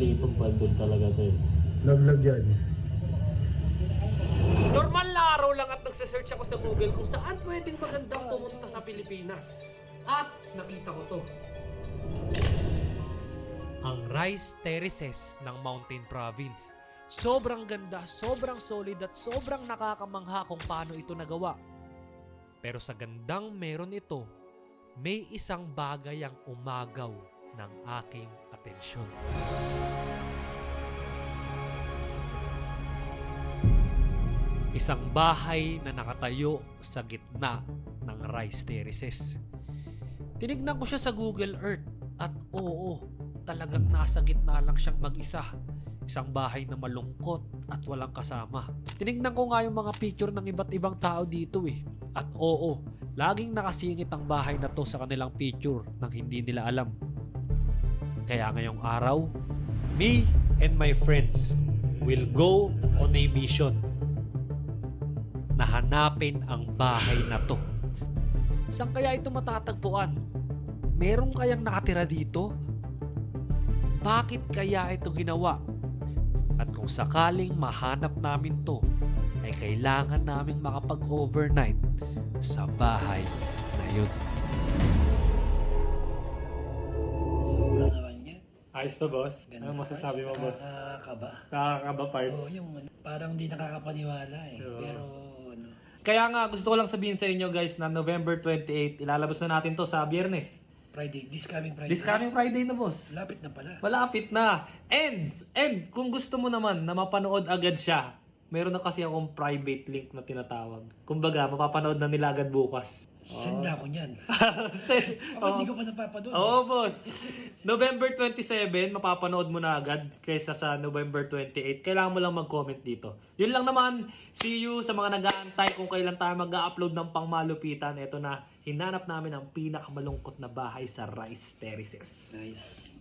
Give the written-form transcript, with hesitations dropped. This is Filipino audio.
maliitong bundle talaga to eh. Laglag yan. Normal na araw lang at nagsesearch ako sa Google kung saan pwedeng magandang pumunta sa Pilipinas. At nakita ko to. Ang Rice Terraces ng Mountain Province. Sobrang ganda, sobrang solid at sobrang nakakamangha kung paano ito nagawa. Pero sa gandang meron ito, may isang bagay ang umagaw ng aking atensyon. Isang bahay na nakatayo sa gitna ng Rice Terraces. Tinignan ko siya sa Google Earth at oo, talagang nasa gitna lang siyang mag-isa. Isang bahay na malungkot at walang kasama. Tinignan ko nga yung mga picture ng iba't ibang tao dito eh. At oo, laging nakasingit ang bahay na to sa kanilang picture nang hindi nila alam. Kaya ngayong araw, me and my friends will go on a mission na hanapin ang bahay na to. Saan kaya ito matatagpuan? Meron kayang nakatira dito? Bakit kaya ito ginawa? At kung sakaling mahanap namin to, ay kailangan naming makapag-overnight sa bahay na yun. Sobra naman yan. Ayos pa boss? Ganda. Ano masasabi mo boss? Nakakaba. Nakakaba parts? Oo, yung parang di nakakapaniwala eh. Oo. Pero ano. Kaya nga gusto ko lang sabihin sa inyo guys na November 28, ilalabas na natin to sa Biyernes. Friday, this coming Friday. This coming Friday na boss. Lapit na pala. Malapit na. And kung gusto mo naman na mapanood agad siya, meron na kasi akong private link na tinatawag. Kumbaga, mapapanood na nila agad bukas. Sanda ko niyan. Sis, Ako hindi ko pa napapanood. Oo, boss. November 27, mapapanood mo na agad kaysa sa November 28. Kailangan mo lang mag-comment dito. Yun lang naman. See you sa mga nag-aantay kung kailan tayo mag-upload ng pangmalupitan. Ito na, hinanap namin ang pinakamalungkot na bahay sa Rice Terraces. Nice.